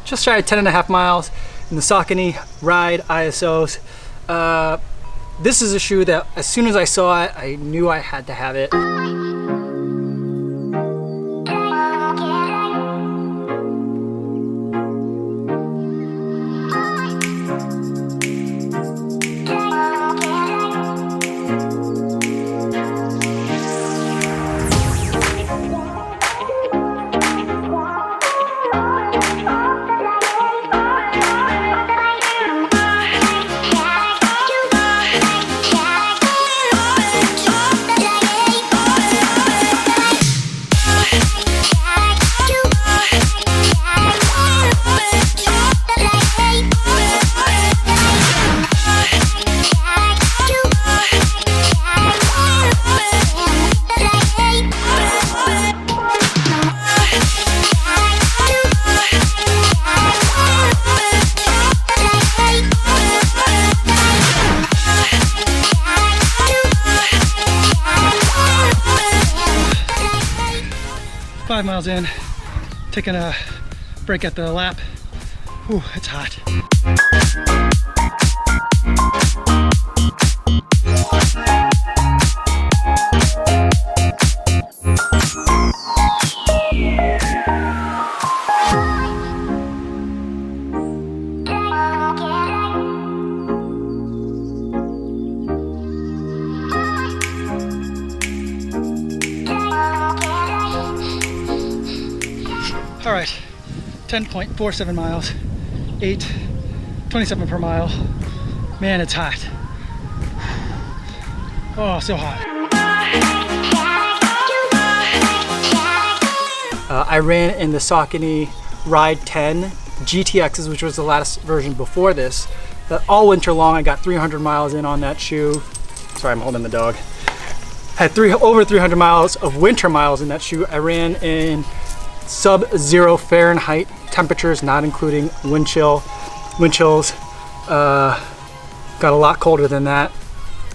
just shy of 10.5 miles in the Saucony Ride ISOs. This is a shoe that as soon as I saw it, I knew I had to have it. 5 miles in, taking a break at the lap. Whew, it's hot. All right, 10.47 miles, 8:27 per mile. Man, it's hot. Oh, so hot. I ran in the Saucony Ride 10 GTXs, which was the last version before this. All winter long, I got 300 miles in on that shoe. Sorry, I'm holding the dog. Had over 300 miles of winter miles in that shoe. I ran in sub-0 Fahrenheit temperatures, not including wind chills. Got a lot colder than that.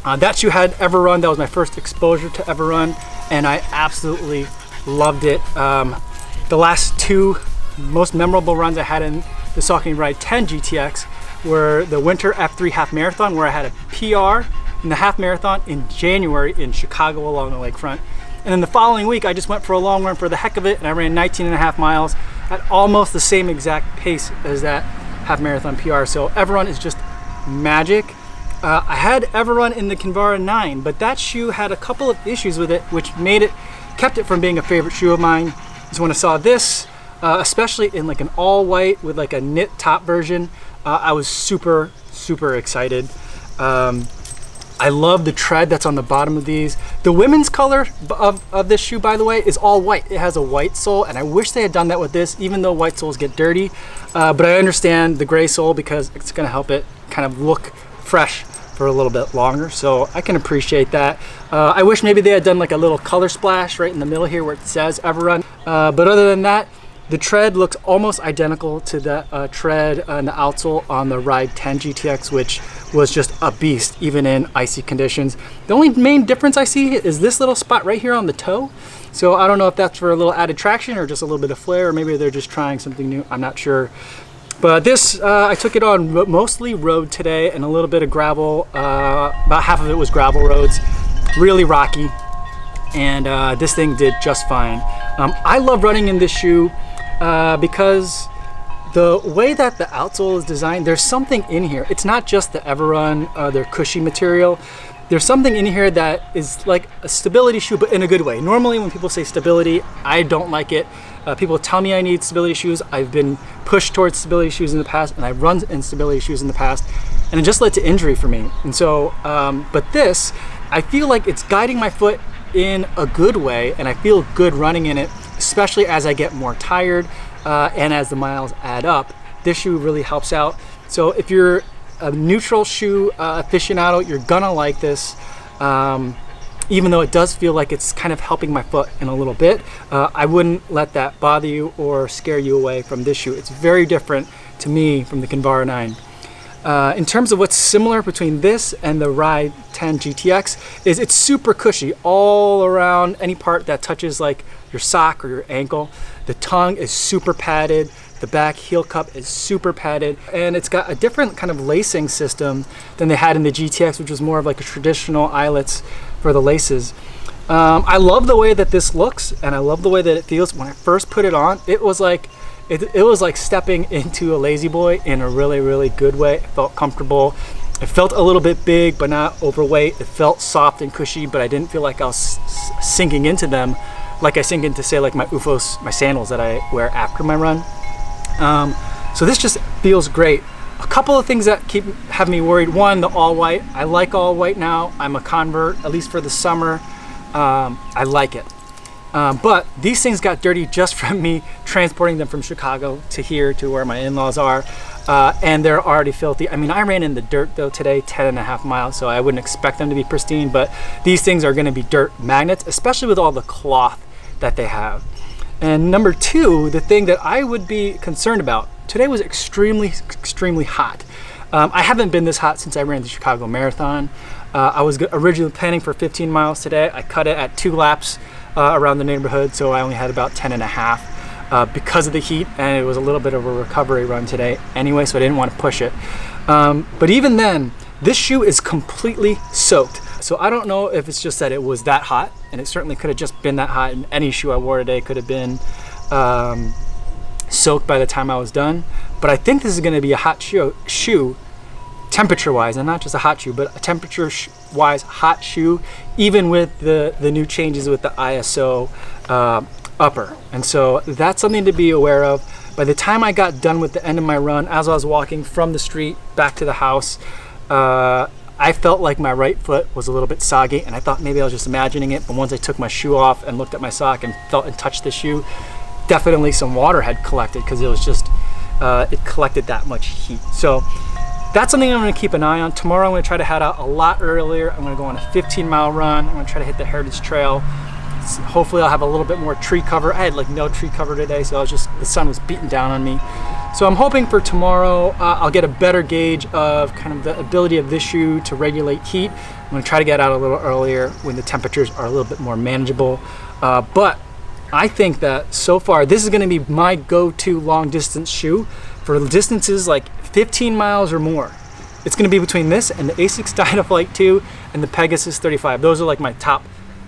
That shoe had Everun. That was my first exposure to Everun, and I absolutely loved it. The last two most memorable runs I had in the Saucony Ride 10 GTX were the winter F3 half marathon, where I had a PR in the half marathon in January in Chicago along the lakefront. And then the following week, I just went for a long run for the heck of it, and I ran 19.5 miles at almost the same exact pace as that half marathon PR. So Everun is just magic. I had Everun in the Kinvara 9, but that shoe had a couple of issues with it, which kept it from being a favorite shoe of mine. So when I saw this, especially in like an all white with like a knit top version, I was super, super excited. I love the tread that's on the bottom of these. The women's color of this shoe, by the way, is all white. It has a white sole, and I wish they had done that with this, even though white soles get dirty. But I understand the gray sole because it's gonna help it kind of look fresh for a little bit longer, so I can appreciate that. I wish maybe they had done like a little color splash right in the middle here where it says Everun. But other than that, the tread looks almost identical to the tread and the outsole on the Ride 10 GTX, which was just a beast, even in icy conditions. The only main difference I see is this little spot right here on the toe. So I don't know if that's for a little added traction or just a little bit of flair, or maybe they're just trying something new. I'm not sure. But this, I took it on mostly road today and a little bit of gravel. About half of it was gravel roads, really rocky. And this thing did just fine. I love running in this shoe because the way that the outsole is designed, there's something in here. It's not just the Everun, their cushy material. There's something in here that is like a stability shoe, but in a good way. Normally when people say stability, I don't like it. People tell me I need stability shoes. I've been pushed towards stability shoes in the past, and I've run in stability shoes in the past, and it just led to injury for me. And so, but this, I feel like it's guiding my foot in a good way, and I feel good running in it, especially as I get more tired and as the miles add up. This shoe really helps out. So if you're a neutral shoe aficionado, you're gonna like this. Even though it does feel like it's kind of helping my foot in a little bit, I wouldn't let that bother you or scare you away from this shoe. It's very different to me from the Kinvara 9. In terms of what's similar between this and the Ride 10 GTX is it's super cushy all around any part that touches like your sock or your ankle. The tongue is super padded. The back heel cup is super padded, and it's got a different kind of lacing system than they had in the GTX, which was more of like a traditional eyelets for the laces. I love the way that this looks, and I love the way that it feels. When I first put it on, it was like stepping into a Lazy Boy in a really, really good way. It felt comfortable. It felt a little bit big, but not overweight. It felt soft and cushy, but I didn't feel like I was sinking into them like I sink into, say, like my OOFOS, my sandals that I wear after my run. So this just feels great. A couple of things that have me worried. One, the all white. I like all white now. I'm a convert, at least for the summer. I like it. But these things got dirty just from me transporting them from Chicago to here to where my in-laws are. And they're already filthy. I mean, I ran in the dirt though today, 10.5 miles, so I wouldn't expect them to be pristine, but these things are gonna be dirt magnets, especially with all the cloth that they have. And number two, the thing that I would be concerned about, today was extremely, extremely hot. I haven't been this hot since I ran the Chicago Marathon. I was originally planning for 15 miles today. I cut it at 2 laps around the neighborhood, so I only had about 10.5. Because of the heat, and it was a little bit of a recovery run today anyway, so I didn't want to push it. But even then, this shoe is completely soaked. So I don't know if it's just that it was that hot, and it certainly could have just been that hot, and any shoe I wore today could have been soaked by the time I was done. But I think this is going to be a hot shoe temperature-wise, and not just a hot shoe, but a temperature-wise hot shoe, even with the new changes with the ISO upper. And so that's something to be aware of. By the time I got done with the end of my run, as I was walking from the street back to the house, I felt like my right foot was a little bit soggy, and I thought maybe I was just imagining it, but once I took my shoe off and looked at my sock and felt and touched the shoe, definitely some water had collected, because it was just it collected that much heat. So that's something I'm going to keep an eye on. Tomorrow I'm going to try to head out a lot earlier. I'm going to go on a 15-mile run. I'm going to try to hit the Heritage Trail. Hopefully I'll have a little bit more tree cover. I had like no tree cover today, so the sun was beating down on me. So I'm hoping for tomorrow I'll get a better gauge of kind of the ability of this shoe to regulate heat. I'm going to try to get out a little earlier when the temperatures are a little bit more manageable. But I think that so far this is going to be my go-to long distance shoe for distances like 15 miles or more. It's going to be between this and the Asics Dynaflight 2 and the Pegasus 35. Those are like my top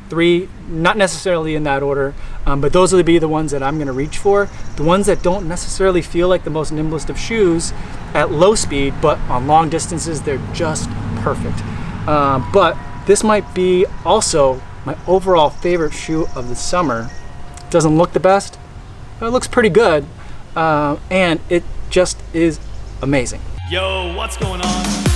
3, not necessarily in that order, but those will be the ones that I'm going to reach for. The ones that don't necessarily feel like the most nimblest of shoes at low speed, but on long distances, they're just perfect. But this might be also my overall favorite shoe of the summer. It doesn't look the best, but it looks pretty good, and it just is amazing. Yo, what's going on?